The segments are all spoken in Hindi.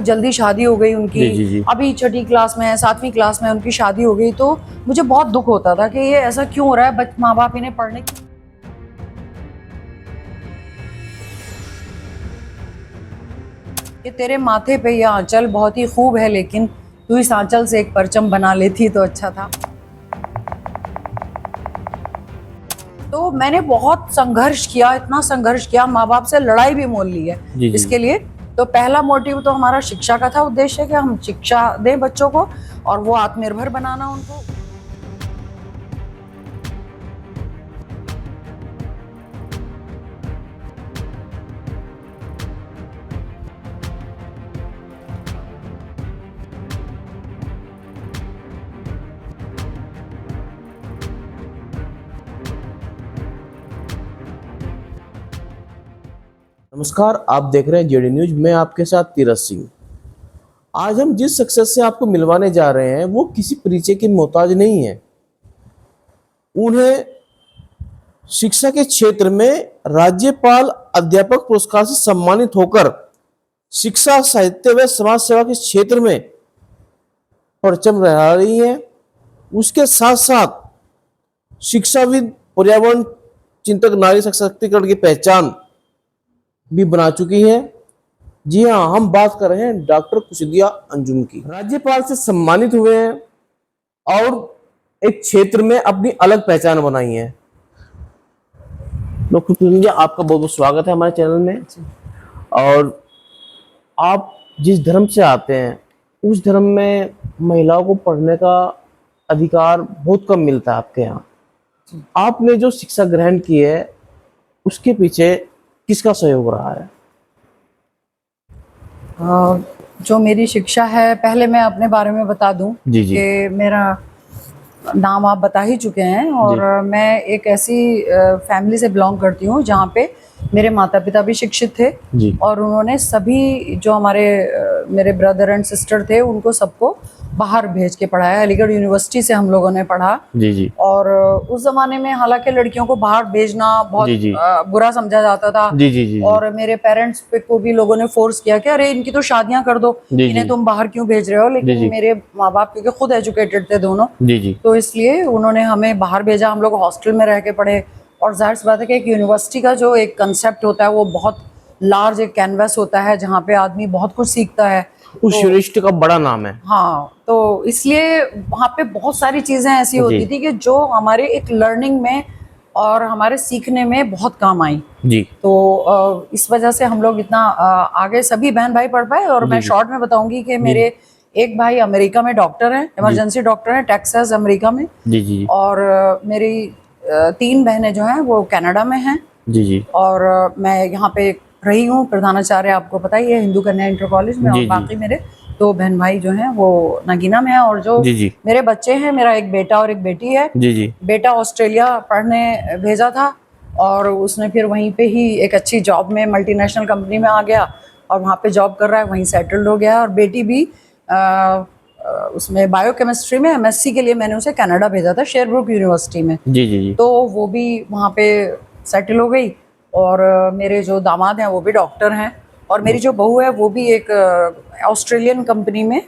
जल्दी शादी हो गई उनकी। जी जी जी। अभी छठी क्लास में है, 7वीं क्लास में उनकी शादी हो गई। तो मुझे बहुत दुख होता था कि ये ऐसा क्यों हो रहा है, माँ बाप इन्हें पढ़ने की। कि तेरे माथे पे ये आंचल बहुत ही खूब है, लेकिन तू इस आंचल से एक परचम बना लेती तो अच्छा था। तो मैंने बहुत संघर्ष किया, इतना संघर्ष किया, माँ बाप से लड़ाई भी मोल ली है जी जी। इसके लिए। तो पहला मोटिव तो हमारा शिक्षा का था, उद्देश्य कि हम शिक्षा दें बच्चों को और वो आत्मनिर्भर बनाना उनको। नमस्कार, आप देख रहे हैं जेडी न्यूज। मैं आपके साथ तीरथ सिंह। आज हम जिस सक्सेस से आपको मिलवाने जा रहे हैं वो किसी परिचय की मोहताज नहीं है। उन्हें शिक्षा के क्षेत्र में राज्यपाल अध्यापक पुरस्कार से सम्मानित होकर शिक्षा, साहित्य व समाज सेवा के क्षेत्र में परचम लहरा रही है। उसके साथ साथ शिक्षाविद, पर्यावरण चिंतक, नारी सशक्तिकरण की पहचान भी बना चुकी है। जी हाँ, हम बात कर रहे हैं डॉक्टर कुशिदिया अंजुम की। राज्यपाल से सम्मानित हुए हैं और एक क्षेत्र में अपनी अलग पहचान बनाई है। डॉक्टर कुशिदिया, आपका बहुत बहुत स्वागत है हमारे चैनल में। और आप जिस धर्म से आते हैं उस धर्म में महिलाओं को पढ़ने का अधिकार बहुत कम मिलता है आपके यहाँ। आपने जो शिक्षा ग्रहण की है उसके पीछे किसका सहयोग रहा है? जो मेरी शिक्षा है, पहले मैं अपने बारे में बता दूं जी जी। कि मेरा नाम आप बता ही चुके हैं और मैं एक ऐसी फैमिली से बिलोंग करती हूँ जहाँ पे मेरे माता पिता भी शिक्षित थे जी। और उन्होंने सभी जो हमारे मेरे ब्रदर एंड सिस्टर थे उनको सबको बाहर भेज के पढ़ाया। अलीगढ़ यूनिवर्सिटी से हम लोगों ने पढ़ा। जी जी। और उस जमाने में हालांकि लड़कियों को बाहर भेजना बहुत जी जी। बुरा समझा जाता था। जी जी जी। और मेरे पेरेंट्स पे को भी लोगों ने फोर्स किया कि अरे इनकी तो शादियां कर दो, जी इन्हें जी। तुम बाहर क्यों भेज रहे हो। जी लेकिन जी। मेरे माँ बाप क्योंकि खुद एजुकेटेड थे दोनों, जी जी। तो इसलिए उन्होंने हमें बाहर भेजा। हम लोग हॉस्टल में रह के पढ़े। और जाहिर सी बात है कि एक यूनिवर्सिटी का जो एक कंसेप्ट होता है वो बहुत लार्ज एक कैनवस होता है जहाँ पे आदमी बहुत कुछ सीखता है। उस तो यूनिवर्सिटी का बड़ा नाम है। हाँ, तो इसलिए वहाँ पे बहुत सारी चीज़ें ऐसी होती थी कि जो हमारे एक लर्निंग में और हमारे सीखने में बहुत काम आई। जी। तो इस वजह से हम लोग इतना आगे सभी बहन भाई पढ़ पाए। और मैं शॉर्ट में बताऊंगी कि मेरे एक भाई अमेरिका में डॉक्टर हैं, इमरजेंसी डॉक्टर हैं, टेक्सास अमेरिका में। जी जी। और मेरी 3 बहनें जो हैं वो कनाडा में हैं। जी जी। और मैं यहाँ पे रही हूँ प्रधानाचार्य, आपको पता ही है, हिंदू कन्या इंटर कॉलेज में। और जी जी। बाकी मेरे 2 बहन भाई जो हैं वो नगीना में हैं। और जो जी जी। मेरे बच्चे हैं, मेरा एक बेटा और एक बेटी है। जी जी। बेटा ऑस्ट्रेलिया पढ़ने भेजा था और उसने फिर वहीं पे ही एक अच्छी जॉब में मल्टीनेशनल कंपनी में आ गया और वहाँ पे जॉब कर रहा है, वहीं सेटल्ड हो गया। और बेटी भी उसमें बायोकेमिस्ट्री में एमएससी के लिए मैंने उसे कनाडा भेजा था, शेरब्रुक यूनिवर्सिटी में। जी जी जी। तो वो भी वहाँ पे सेटल हो गई। और मेरे जो दामाद हैं वो भी डॉक्टर हैं। और मेरी जो बहू है वो भी एक ऑस्ट्रेलियन कंपनी में,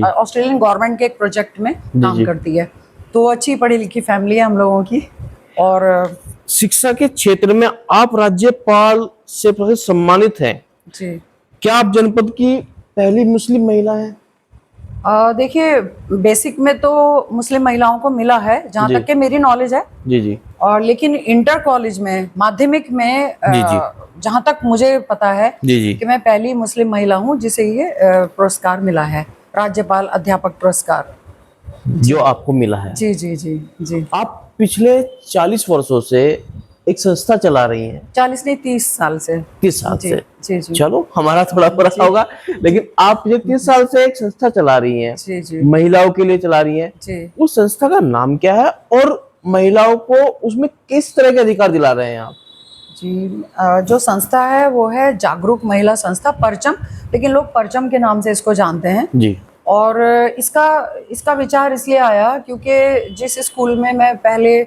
ऑस्ट्रेलियन गवर्नमेंट के एक प्रोजेक्ट में काम करती है। तो अच्छी पढ़ी लिखी फैमिली है हम लोगों की। और शिक्षा के क्षेत्र में आप राज्यपाल से सम्मानित हैं। जी, क्या आप जनपद की पहली मुस्लिम महिला हैं? देखिए, बेसिक में तो मुस्लिम महिलाओं को मिला है जहाँ तक कि मेरी नॉलेज है। जी जी। और लेकिन इंटर कॉलेज में, माध्यमिक में, जी जी। जहाँ तक मुझे पता है जी जी। कि मैं पहली मुस्लिम महिला हूँ जिसे ये पुरस्कार मिला है, राज्यपाल अध्यापक पुरस्कार जो आपको मिला है। जी जी जी जी। आप पिछले 40 वर्षों से एक संस्था चला रही हैं। 40 नहीं, 30 साल से। 30 साल जी से। जी जी। चलो, हमारा थोड़ा फर्क होगा, लेकिन आप ये 30 साल से एक संस्था चला रही हैं, जी जी महिलाओं के लिए चला रही हैं। जी। उस संस्था का नाम क्या है और महिलाओं को उसमें किस तरह के अधिकार दिला रहे हैं आप? जी, जो संस्था है वो है जागरूक महिला संस्था परचम, लेकिन लोग परचम के नाम से इसको जानते हैं। जी। और इसका विचार इसलिए आया क्योंकि जिस स्कूल में मैं पहले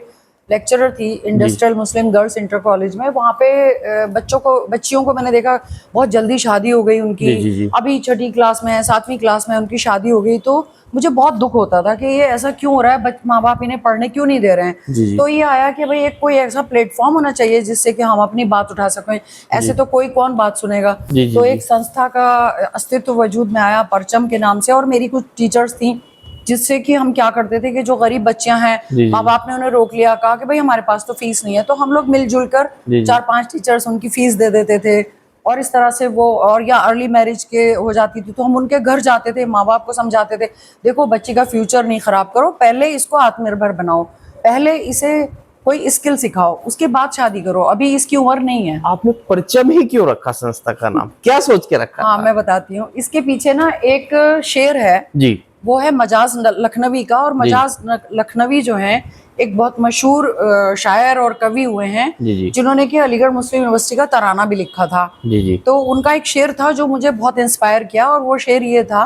लेक्चरर थी इंडस्ट्रियल मुस्लिम गर्ल्स इंटर कॉलेज में। वहाँ पे बच्चियों को मैंने देखा बहुत जल्दी शादी हो गई उनकी। जी, जी, जी। अभी 6ठी क्लास में है, 7वीं क्लास में उनकी शादी हो गई। तो मुझे बहुत दुख होता था कि ये ऐसा क्यों हो रहा है, माँ बाप इन्हें पढ़ने क्यों नहीं दे रहे हैं। जी, जी। तो ये आया कि भाई एक कोई ऐसा प्लेटफॉर्म होना चाहिए जिससे कि हम अपनी बात उठा सकें। ऐसे तो कोई कौन बात सुनेगा। जी, जी, तो जी। एक संस्था का अस्तित्व वजूद में आया परचम के नाम से, और मेरी कुछ टीचर्स थी जिससे कि हम क्या करते थे कि जो गरीब बच्चियां हैं, जी, जी। माँ बाप ने उन्हें रोक लिया, कहा कि भाई हमारे पास तो फीस नहीं है, तो हम लोग मिलजुल कर जी, जी। 4-5 टीचर्स उनकी फीस दे देते थे। और इस तरह से वो, और या अर्ली मैरिज के हो जाती थी तो हम उनके घर जाते थे, माँ बाप को समझाते थे, देखो बच्ची का फ्यूचर नहीं खराब करो, पहले इसको आत्मनिर्भर बनाओ, पहले इसे कोई स्किल सिखाओ, उसके बाद शादी करो, अभी इसकी उम्र नहीं है। आपने परचम ही क्यों रखा संस्था का नाम, क्या सोच के रखा हाँ था? मैं बताती हूँ, इसके पीछे ना एक शेर है, जी, वो है मजाज लखनवी का। और मजाज लखनवी जो हैं एक बहुत मशहूर शायर और कवि हुए हैं, जी, जी। जिन्होंने कि अलीगढ़ मुस्लिम यूनिवर्सिटी का तराना भी लिखा था। जी, जी। तो उनका एक शेर था जो मुझे बहुत इंस्पायर किया, और वो शेर ये था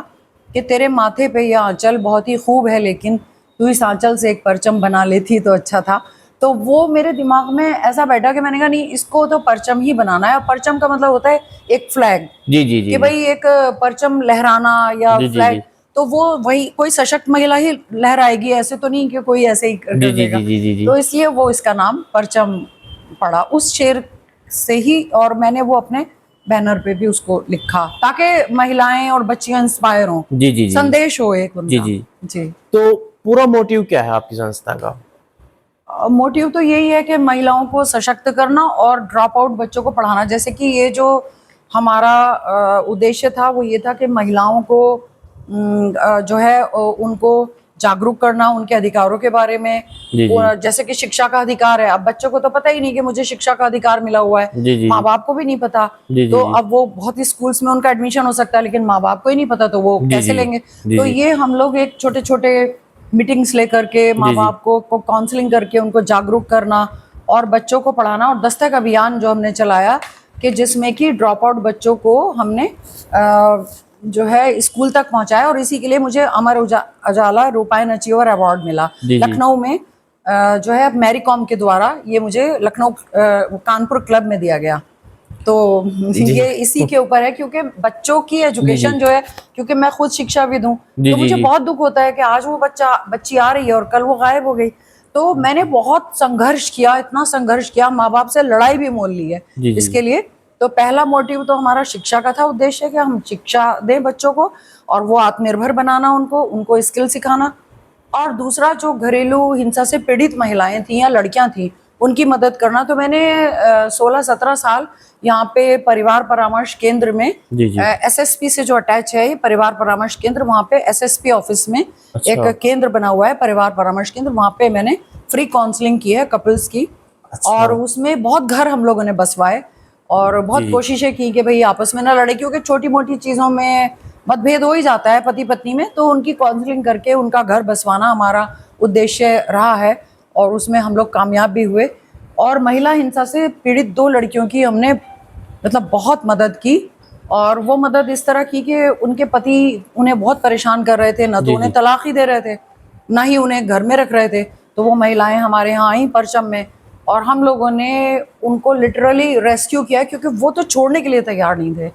कि तेरे माथे पे यह आंचल बहुत ही खूब है, लेकिन तू इस आंचल से एक परचम बना लेती तो अच्छा था। तो वो मेरे दिमाग में ऐसा बैठा कि मैंने कहा नहीं, इसको तो परचम ही बनाना है। और परचम का मतलब होता है एक फ्लैग, जी, जी, जी। कि भाई एक परचम लहराना या जी, जी, फ्लैग। जी। तो वो वही कोई सशक्त महिला ही लहराएगी, ऐसे तो नहीं कि कोई ऐसे ही कर जी, जी, देगा। जी, जी, जी, जी। तो इसलिए वो इसका नाम परचम पड़ा उस शेर से ही, और मैंने वो अपने बैनर पे भी उसको लिखा ताकि महिलाएं और बच्चियां इंस्पायर हों, जी, जी, जी। संदेश हो एक जी, उनका। जी। जी। तो पूरा मोटिव क्या है आपकी संस्था का? मोटिव तो यही है कि महिलाओं को सशक्त करना और ड्रॉप आउट बच्चों को पढ़ाना। जैसे कि ये जो हमारा उद्देश्य था वो ये था कि महिलाओं को जो है उनको जागरूक करना उनके अधिकारों के बारे में। जी, जी। और जैसे कि शिक्षा का अधिकार है, अब बच्चों को तो पता ही नहीं कि मुझे शिक्षा का अधिकार मिला हुआ है, जी, जी, माँ जी। बाप को भी नहीं पता। जी, जी, तो जी। अब वो बहुत ही स्कूल्स में उनका एडमिशन हो सकता है, लेकिन माँ बाप को ही नहीं पता, तो वो जी, कैसे जी, जी। लेंगे। जी, तो जी। ये हम लोग एक छोटे छोटे मीटिंग्स लेकर के माँ जी, जी। बाप को काउंसलिंग करके उनको जागरूक करना और बच्चों को पढ़ाना। और दस्तक अभियान जो हमने चलाया कि जिसमें कि ड्रॉप आउट बच्चों को हमने जो है स्कूल तक पहुंचाया, और इसी के लिए मुझे अमर उजाला रूपायन अचीवर अवार्ड मिला जी, जी। लखनऊ में। जो है मैरी कॉम के द्वारा ये मुझे लखनऊ कानपुर क्लब में दिया गया। तो जी। ये इसी के ऊपर है, क्योंकि बच्चों की जी, एजुकेशन जी। जो है, क्योंकि मैं खुद शिक्षाविद हूँ, जी, तो जी, मुझे जी। बहुत दुख होता है कि आज वो बच्ची आ रही है और कल वो गायब हो गई। तो मैंने बहुत संघर्ष किया, इतना संघर्ष किया, माँ बाप से लड़ाई भी मोल ली है जी, जी। इसके लिए। तो पहला मोटिव तो हमारा शिक्षा का था, उद्देश्य कि हम शिक्षा दें बच्चों को और वो आत्मनिर्भर बनाना, उनको स्किल सिखाना। और दूसरा जो घरेलू हिंसा से पीड़ित महिलाएं थी या लड़कियां थी उनकी मदद करना। तो मैंने 16-17 साल यहाँ पे परिवार परामर्श केंद्र में जी, जी। एसएसपी से जो अटैच है ये परिवार परामर्श केंद्र, वहाँ पे एसएसपी ऑफिस में अच्छा। एक केंद्र बना हुआ है परिवार परामर्श केंद्र। वहाँ पे मैंने फ्री काउंसलिंग की है कपल्स की। अच्छा। और उसमें बहुत घर हम लोगों ने बसवाए और जी, बहुत जी। कोशिशें की कि भाई आपस में ना लड़े, क्योंकि छोटी मोटी चीज़ों में मतभेद हो ही जाता है पति पत्नी में। तो उनकी काउंसलिंग करके उनका घर बसवाना हमारा उद्देश्य रहा है, और उसमें हम लोग कामयाब भी हुए। और महिला हिंसा से पीड़ित 2 लड़कियों की हमने मतलब बहुत मदद की। और वो मदद इस तरह की कि उनके पति उन्हें बहुत परेशान कर रहे थे, ना तो जी, उन्हें जी। तलाक ही दे रहे थे, ना ही उन्हें घर में रख रहे थे। तो वो महिलाएं हमारे यहाँ आई परचम में, और हम लोगों ने उनको लिटरली रेस्क्यू किया, क्योंकि वो तो छोड़ने के लिए तैयार नहीं थे।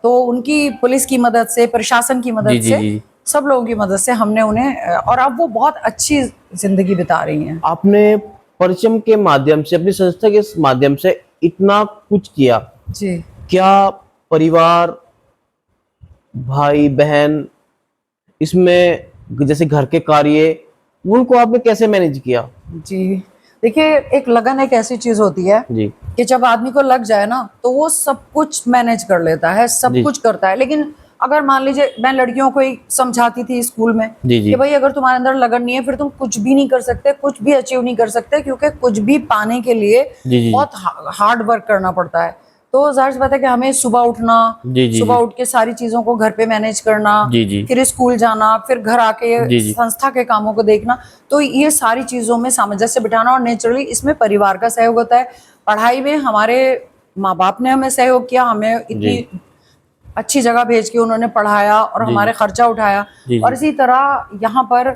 तो उनकी पुलिस की मदद से, प्रशासन की जी, मदद जी, से, जी। सब लोगों की मदद से हमने उन्हें, और अब वो बहुत अच्छी जिंदगी बिता रही हैं। आपने परचम के माध्यम से, अपनी संस्था के माध्यम से इतना कुछ किया, जी क्या परिवार, भाई बहन, इसमें जैसे घर के कार्य, उनको आपने कैसे मैनेज किया? जी, देखिए एक लगन एक ऐसी चीज होती है जी, कि जब आदमी को लग जाए ना तो वो सब कुछ मैनेज कर लेता है, सब जी। कुछ करता है। लेकिन अगर मान लीजिए मैं लड़कियों को ही समझाती थी स्कूल में जी, जी। कि भाई अगर तुम्हारे अंदर लगन नहीं है फिर तुम कुछ भी नहीं कर सकते, कुछ भी अचीव नहीं कर सकते, क्योंकि कुछ भी पाने के लिए जी, जी। बहुत हार्ड वर्क करना पड़ता है। तो जाहिर सी बात है कि हमें सुबह उठना, जी, जी, सुबह जी। उठ के सारी चीज़ों को घर पे मैनेज करना, जी, जी। फिर स्कूल जाना, फिर घर आके जी, जी। संस्था के कामों को देखना। तो ये सारी चीज़ों में सामंजस्य बिठाना, और नेचुरली इसमें परिवार का सहयोग होता है। पढ़ाई में हमारे माँ बाप ने हमें सहयोग किया, हमें जी। इतनी अच्छी जगह भेज के उन्होंने पढ़ाया और जी, हमारे जी। खर्चा उठाया। जी, और जी। इसी तरह यहाँ पर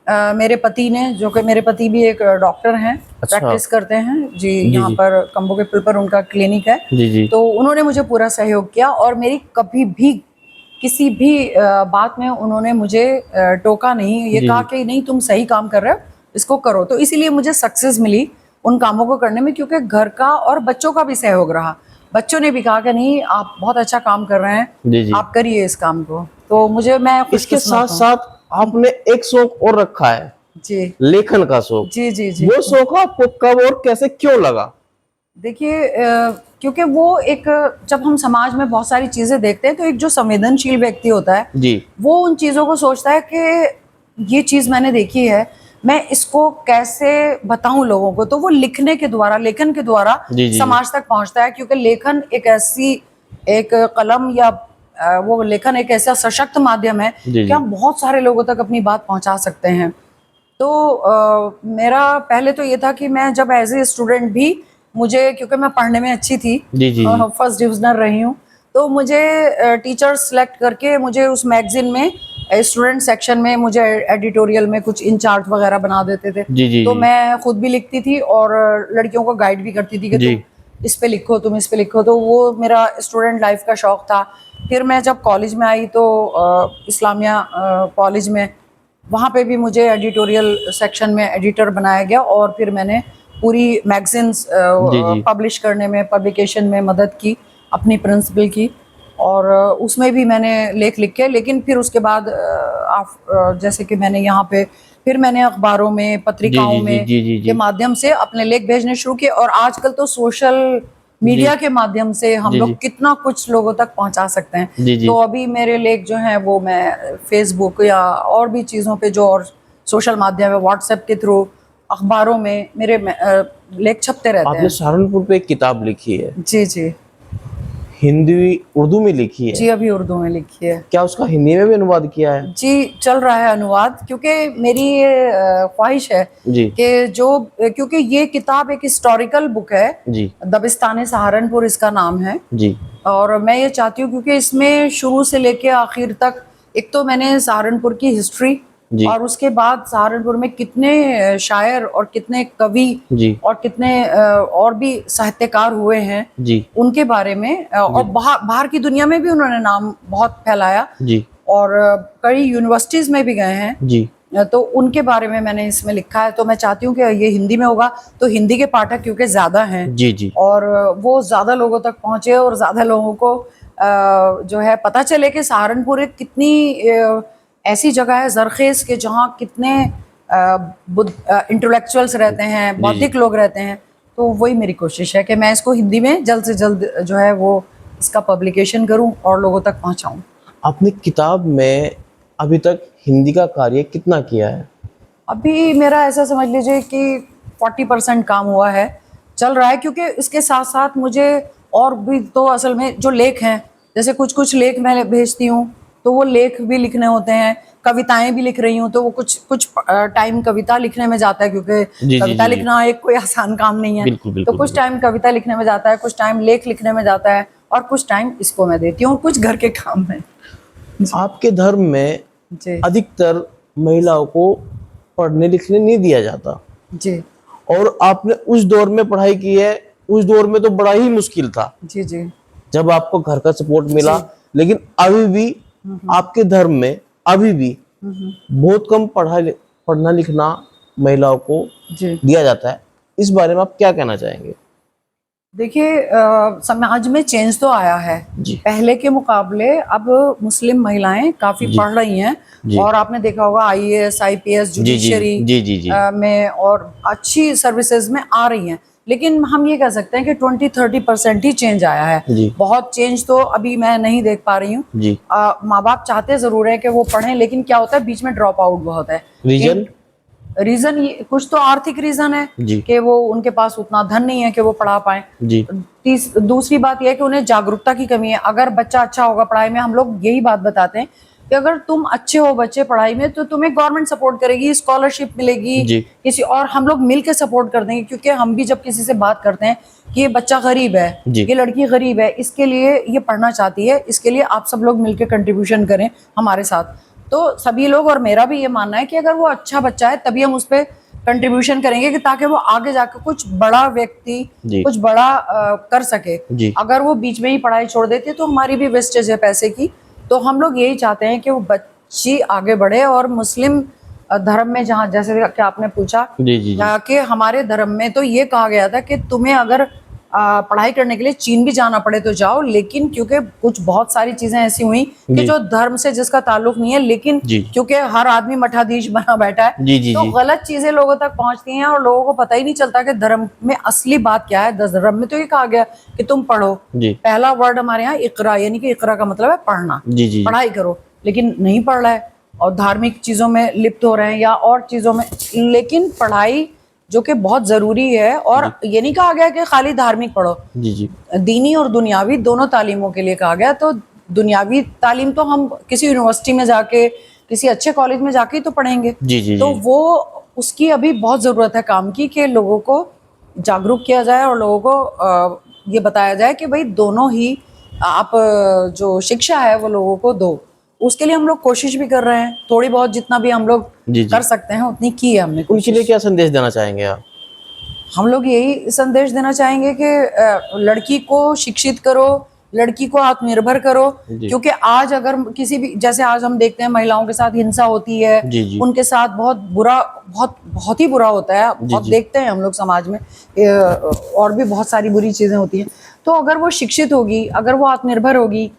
मेरे पति ने, जो कि मेरे पति भी एक डॉक्टर हैं, अच्छा। प्रैक्टिस करते हैं जी, यहाँ जी। पर कंबो के पुल पर उनका क्लिनिक है। जी जी तो उन्होंने मुझे पूरा सहयोग किया और मेरी कभी भी किसी भी बात में उन्होंने मुझे टोका नहीं, ये जी कहा जी कि नहीं तुम सही काम कर रहे हो, इसको करो। तो इसीलिए मुझे सक्सेस मिली उन कामों को करने में, क्योंकि घर का और बच्चों का भी सहयोग रहा। बच्चों ने भी कहा कि नहीं आप बहुत अच्छा काम कर रहे हैं, जी जी। आप करिए इस काम को। तो मुझे, मैं इसके साथ खुशकिस्मत हूँ। साथ आपने एक शौक और रखा है, जी लेखन का शौक। जी जी जी। वो शौक आपको कब और कैसे क्यों लगा? देखिए क्योंकि वो एक, जब हम समाज में बहुत सारी चीज़ें देखते हैं तो एक जो संवेदनशील व्यक्ति होता है जी वो उन चीज़ों को सोचता है कि ये चीज़ मैंने देखी है, मैं इसको कैसे बताऊं लोगों को। तो वो लिखने के द्वारा, लेखन के द्वारा जी जी समाज तक पहुंचता है, क्योंकि लेखन एक ऐसी, एक कलम या वो लेखन एक ऐसा सशक्त माध्यम है जी कि जी हम बहुत सारे लोगों तक अपनी बात पहुंचा सकते हैं। तो मेरा पहले तो ये था कि मैं जब एज ए स्टूडेंट भी, मुझे, क्योंकि मैं पढ़ने में अच्छी थी, जी जी जी फर्स्ट डिविजनर रही हूँ, तो मुझे टीचर सेलेक्ट करके मुझे उस मैगजीन में स्टूडेंट सेक्शन में मुझे एडिटोरियल में कुछ इंचार्ज वगैरह बना देते थे। जी जी तो जी मैं खुद भी लिखती थी और लड़कियों को गाइड भी करती थी कि जी तुम इस पे लिखो, तुम इस पे लिखो। तो वो मेरा स्टूडेंट लाइफ का शौक था। फिर मैं जब कॉलेज में आई तो इस्लामिया कॉलेज में, वहाँ पे भी मुझे एडिटोरियल सेक्शन में एडिटर बनाया गया और फिर मैंने पूरी मैगजीन्स जी जी पब्लिश करने में, पब्लिकेशन में मदद की अपनी प्रिंसिपल की। और उसमें भी मैंने लेख लिखे। लेकिन फिर उसके बाद जैसे कि मैंने यहाँ पे, फिर मैंने अखबारों में, जी पत्रिकाओं जी जी में जी जी के जी माध्यम से अपने लेख भेजने शुरू किए। और आजकल तो सोशल जी मीडिया के माध्यम से हम जी लोग जी कितना कुछ लोगों तक पहुंचा सकते हैं। जी जी तो अभी मेरे लेख जो हैं वो मैं फेसबुक या और भी चीज़ों पे, जो और सोशल माध्यम है, व्हाट्सएप के थ्रू, अखबारों में मेरे लेख छपते रहते आपने हैं। सहारनपुर पे एक किताब लिखी है, जी जी हिंदी उर्दू में लिखी है, जी, अभी उर्दू में लिखी है। क्या उसका हिंदी में भी अनुवाद किया है? जी, चल रहा है अनुवाद, क्योंकि मेरी ये ख्वाहिश है जी कि क्योंकि ये किताब एक हिस्टोरिकल बुक है। जी दबिस्तान सहारनपुर इसका नाम है। जी और मैं ये चाहती हूँ क्योंकि इसमें शुरू से लेके आखिर तक, एक तो मैंने सहारनपुर की हिस्ट्री, जी और उसके बाद सहारनपुर में कितने शायर और कितने कवि जी और कितने और भी साहित्यकार हुए हैं, जी उनके बारे में, और बाहर की दुनिया में भी उन्होंने नाम बहुत फैलाया, जी और कई यूनिवर्सिटीज़ में भी गए हैं। जी तो उनके बारे में मैंने इसमें लिखा है। तो मैं चाहती हूँ कि ये हिंदी में होगा तो हिंदी के पाठक क्योंकि ज़्यादा हैं, जी जी और वो ज़्यादा लोगों तक पहुँचे और ज़्यादा लोगों को जो है पता चले कि सहारनपुर एक कितनी ऐसी जगह है ज़रखेज़ के, जहाँ कितने इंटेलेक्चुअल्स रहते हैं, बौद्धिक लोग रहते हैं। तो वही मेरी कोशिश है कि मैं इसको हिंदी में जल्द से जल्द जो है वो इसका पब्लिकेशन करूं और लोगों तक पहुंचाऊं। आपने किताब में अभी तक हिंदी का कार्य कितना किया है? अभी मेरा ऐसा समझ लीजिए कि 40% काम हुआ है, चल रहा है। क्योंकि इसके साथ साथ मुझे और भी, तो असल में जो लेख हैं, जैसे कुछ कुछ लेख मैं भेजती हूँ तो वो लेख भी लिखने होते हैं। कविताएं भी लिख रही हूँ तो वो कुछ कुछ टाइम कविता लिखने में जाता है, क्योंकि जी जी कविता जी जी लिखना एक कोई आसान काम नहीं है। बिल्कुल तो बिल्कुल कुछ बिल्कुल। टाइम कविता लिखने में जाता है, कुछ टाइम लेख लिखने में जाता है, और कुछ टाइम इसको मैं देती हूँ, कुछ घर के काम में। आपके धर्म में जी अधिकतर महिलाओं को पढ़ने लिखने नहीं दिया जाता, जी और आपने उस दौर में पढ़ाई की है। उस दौर में तो बड़ा ही मुश्किल था जी जी जब आपको घर का सपोर्ट मिला, जी। लेकिन अभी भी आपके धर्म में अभी भी बहुत कम पढ़ना लिखना महिलाओं को जी। दिया जाता है। इस बारे में आप क्या कहना चाहेंगे? देखिए समाज में चेंज तो आया है, जी पहले के मुकाबले अब मुस्लिम महिलाएं काफ़ी जी पढ़ रही हैं। जी और आपने देखा होगा IAS IPS जी जी जुडिशरी जी जी जी में और अच्छी सर्विसेज में आ रही हैं। लेकिन हम ये कह सकते हैं कि 20-30% ही चेंज आया है। जी बहुत चेंज तो अभी मैं नहीं देख पा रही हूँ। जी। माँ बाप चाहते ज़रूर है कि वो पढ़ें, लेकिन क्या होता है, बीच में ड्रॉप आउट बहुत है। रीजन? रीज़न ये कुछ तो आर्थिक रीज़न है जी कि वो, उनके पास उतना धन नहीं है कि वो पढ़ा पाएं। जी दूसरी बात यह है कि उन्हें जागरूकता की कमी है। अगर बच्चा अच्छा होगा पढ़ाई में, हम लोग यही बात बताते हैं कि अगर तुम अच्छे हो बच्चे पढ़ाई में तो तुम्हें गवर्नमेंट सपोर्ट करेगी, स्कॉलरशिप मिलेगी जी किसी, और हम लोग मिल के सपोर्ट कर देंगे। क्योंकि हम भी जब किसी से बात करते हैं कि ये बच्चा गरीब है, जी ये लड़की गरीब है, इसके लिए ये पढ़ना चाहती है, इसके लिए आप सब लोग मिल के कंट्रीब्यूशन करें हमारे साथ, तो सभी लोग, और मेरा भी ये मानना है कि अगर वो अच्छा बच्चा है तभी हम उस पर कंट्रीब्यूशन करेंगे कि ताकि वो आगे जाकर कुछ बड़ा व्यक्ति, जी कुछ बड़ा कर सके। जी अगर वो बीच में ही पढ़ाई छोड़ देती है तो हमारी भी वेस्टेज है पैसे की। तो हम लोग यही चाहते हैं कि वो बच्ची आगे बढ़े। और मुस्लिम धर्म में, जहाँ जैसे कि आपने पूछा, जी जी जी कि हमारे धर्म में तो ये कहा गया था कि तुम्हें अगर पढ़ाई करने के लिए चीन भी जाना पड़े तो जाओ, लेकिन क्योंकि कुछ बहुत सारी चीजें ऐसी हुई कि जी जो धर्म से जिसका ताल्लुक नहीं है, लेकिन जी क्योंकि हर आदमी मठाधीश बना बैठा है, जी जी तो जी गलत चीजें लोगों तक पहुंचती हैं और लोगों को पता ही नहीं चलता कि धर्म में असली बात क्या है। धर्म में तो ये कहा गया कि तुम पढ़ो। जी पहला वर्ड हमारे यहाँ इकरा, यानी कि इकरा का मतलब है पढ़ना, जी जी पढ़ाई करो, लेकिन नहीं पढ़ रहा है और धार्मिक चीजों में लिप्त हो रहे हैं या और चीजों में। लेकिन पढ़ाई जो कि बहुत जरूरी है, और ये नहीं कहा गया कि खाली धार्मिक पढ़ो, जी जी दीनी और दुनियावी दोनों तालीमों के लिए कहा गया। तो दुनियावी तालीम तो हम किसी यूनिवर्सिटी में जाके, किसी अच्छे कॉलेज में जाके ही तो पढ़ेंगे। जी जी तो जी वो उसकी अभी बहुत ज़रूरत है काम की, कि लोगों को जागरूक किया जाए और लोगों को ये बताया जाए कि भाई दोनों ही आप जो शिक्षा है वो लोगों को दो। उसके लिए हम लोग कोशिश भी कर रहे हैं, थोड़ी बहुत जितना भी हम लोग जी जी कर सकते हैं उतनी की है हमने उनके कोशिश। लिए क्या संदेश देना चाहेंगे आप? हम लोग यही संदेश देना चाहेंगे कि लड़की को शिक्षित करो, लड़की को आत्मनिर्भर करो। जी क्योंकि आज अगर किसी भी, जैसे आज हम देखते हैं महिलाओं के साथ हिंसा होती है, जी जी उनके साथ बहुत बुरा, बहुत ही बुरा होता है, जी बहुत जी देखते हैं हम लोग समाज में। और भी बहुत सारी बुरी चीजें होती हैं। तो अगर वो शिक्षित होगी, अगर वो आत्मनिर्भर होगी,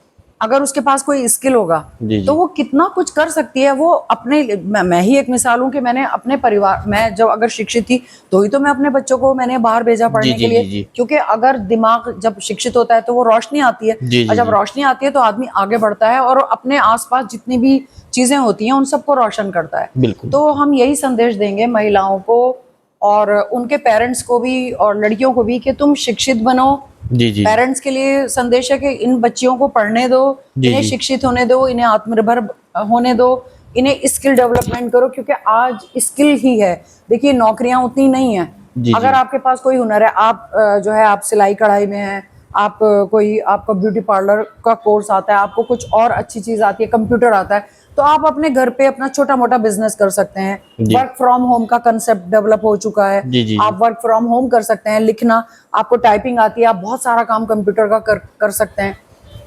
अगर उसके पास कोई स्किल होगा, जी तो जी वो कितना कुछ कर सकती है। वो अपने, मैं ही एक मिसाल हूँ कि मैंने अपने परिवार, मैं जब अगर शिक्षित थी तो ही तो मैं अपने बच्चों को मैंने बाहर भेजा जी पढ़ने के जी लिए। जी जी क्योंकि अगर दिमाग जब शिक्षित होता है तो वो रोशनी आती है, जी और जी जब जी रोशनी आती है तो आदमी आगे बढ़ता है और अपने आसपास जितनी भी चीजें होती हैं उन सबको रोशन करता है। बिल्कुल तो हम यही संदेश देंगे महिलाओं को और उनके पेरेंट्स को भी और लड़कियों को भी कि तुम शिक्षित बनो। जी जी पेरेंट्स के लिए संदेश है कि इन बच्चियों को पढ़ने दो, जी इन्हें जी शिक्षित होने दो, इन्हें आत्मनिर्भर होने दो, इन्हें स्किल डेवलपमेंट करो। क्योंकि आज स्किल ही है, देखिए नौकरियां उतनी नहीं है। जी अगर जी आपके पास कोई हुनर है, आप जो है आप सिलाई कढ़ाई में हैं, आप कोई आपका ब्यूटी पार्लर का कोर्स आता है, आपको कुछ और अच्छी चीज आती है, कंप्यूटर आता है, तो आप अपने घर पे अपना छोटा मोटा बिजनेस कर सकते हैं। जी वर्क फ्रॉम होम का कंसेप्ट डेवलप हो चुका है, जी जी आप वर्क फ्रॉम होम कर सकते हैं। लिखना, आपको टाइपिंग आती है, आप बहुत सारा काम कंप्यूटर का कर सकते हैं।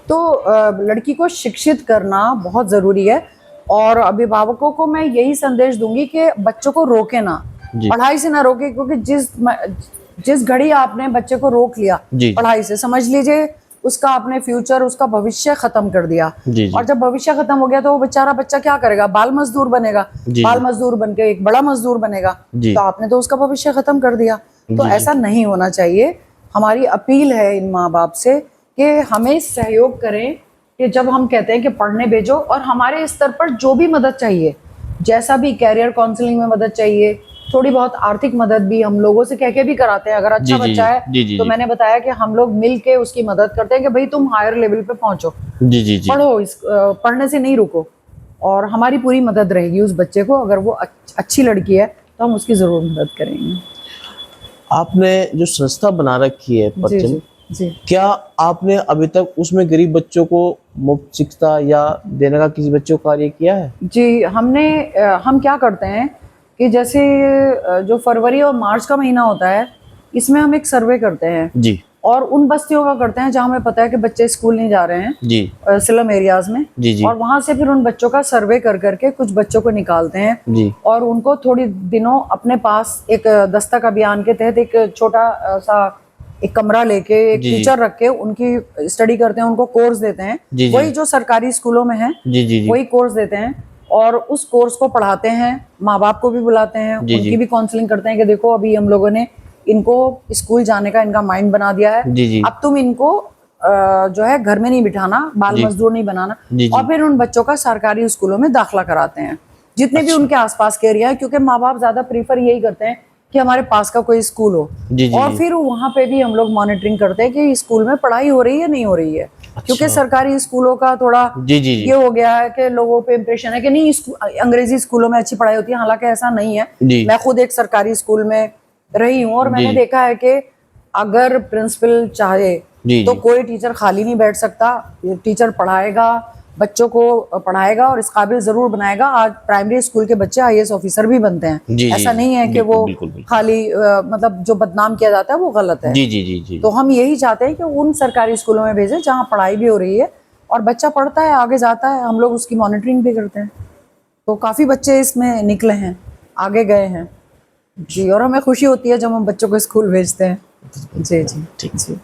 तो लड़की को शिक्षित करना बहुत ज़रूरी है। और अभिभावकों को मैं यही संदेश दूंगी कि बच्चों को रोके ना, जी पढ़ाई से ना रोके। क्योंकि जिस घड़ी आपने बच्चे को रोक लिया जी पढ़ाई से, समझ लीजिए उसका आपने फ्यूचर, उसका भविष्य खत्म कर दिया। जी जी और जब भविष्य खत्म हो गया तो वो बेचारा बच्चा क्या करेगा? बाल मजदूर बनेगा, जी बाल मजदूर बन के एक बड़ा मजदूर बनेगा। जी तो आपने तो उसका भविष्य खत्म कर दिया। तो जी ऐसा नहीं होना चाहिए। हमारी अपील है इन माँ बाप से कि हमें सहयोग करें, कि जब हम कहते हैं कि पढ़ने भेजो, और हमारे स्तर पर जो भी मदद चाहिए, जैसा भी कैरियर काउंसलिंग में मदद चाहिए, थोड़ी बहुत आर्थिक मदद भी हम लोगों से कह के भी कराते हैं। अगर जी अच्छा जी बच्चा है जी जी तो जी मैंने बताया कि हम लोग मिल के उसकी मदद करते हैं कि भाई तुम हायर लेवल पे पहुंचो, जी जी जी पढ़ो, पढ़ने से नहीं रुको। और हमारी पूरी मदद रहेगी उस बच्चे को। अगर वो अच्छी लड़की है तो हम उसकी जरूर मदद करेंगे। आपने जो संस्था बना रखी है जी परचम, जी जी। क्या आपने अभी तक उसमें गरीब बच्चों को मुफ्त शिक्षा या देने का किसी बच्चे को कार्य किया है? जी, हम क्या करते हैं कि जैसे जो फरवरी और मार्च का महीना होता है, इसमें हम एक सर्वे करते हैं जी और उन बस्तियों का करते हैं जहाँ हमें पता है कि बच्चे स्कूल नहीं जा रहे हैं, जी स्लम एरियाज में। जी जी और वहाँ से फिर उन बच्चों का सर्वे कर करके कुछ बच्चों को निकालते हैं जी और उनको थोड़ी दिनों अपने पास एक दस्तक अभियान के तहत एक छोटा सा एक कमरा लेके एक जी, जी। टीचर रख के उनकी स्टडी करते हैं, उनको कोर्स देते हैं। जी, जी। वही जो सरकारी स्कूलों में है जी जी जी वही कोर्स देते हैं और उस कोर्स को पढ़ाते हैं। माँ बाप को भी बुलाते हैं, जी, उनकी जी। भी काउंसलिंग करते हैं कि देखो अभी हम लोगों ने इनको स्कूल जाने का इनका माइंड बना दिया है, जी, जी। अब तुम इनको जो है घर में नहीं बिठाना, बाल जी। मजदूर नहीं बनाना। जी, जी। और फिर उन बच्चों का सरकारी स्कूलों में दाखिला कराते हैं, जितने भी अच्छा। उनके आसपास के एरिया है, क्योंकि माँ बाप ज्यादा प्रीफर यही करते हैं कि हमारे पास का कोई स्कूल हो। जी, जी, और जी। फिर वहाँ पे भी हम लोग मॉनिटरिंग करते हैं कि स्कूल में पढ़ाई हो रही है नहीं हो रही है। क्योंकि सरकारी स्कूलों का थोड़ा जी, जी, जी। ये हो गया है कि लोगों पे इम्प्रेशन है कि नहीं अंग्रेजी स्कूलों में अच्छी पढ़ाई होती है, हालांकि ऐसा नहीं है। जी। मैं खुद एक सरकारी स्कूल में रही हूँ और मैंने जी। देखा है कि अगर प्रिंसिपल चाहे जी, तो जी। कोई टीचर खाली नहीं बैठ सकता, टीचर पढ़ाएगा, बच्चों को पढ़ाएगा और इस काबिल जरूर बनाएगा। आज प्राइमरी स्कूल के बच्चे आईएएस ऑफिसर भी बनते हैं। जी, ऐसा नहीं है कि बिल्कुल, वो बिल्कुल, बिल्कुल। खाली मतलब जो बदनाम किया जाता है वो गलत है। जी जी जी जी। तो हम यही चाहते हैं कि उन सरकारी स्कूलों में भेजें जहाँ पढ़ाई भी हो रही है और बच्चा पढ़ता है, आगे जाता है, हम लोग उसकी मॉनिटरिंग भी करते हैं। तो काफ़ी बच्चे इसमें निकले हैं, आगे गए हैं जी, और हमें खुशी होती है जब हम बच्चों को स्कूल भेजते हैं। जी जी ठीक। जी।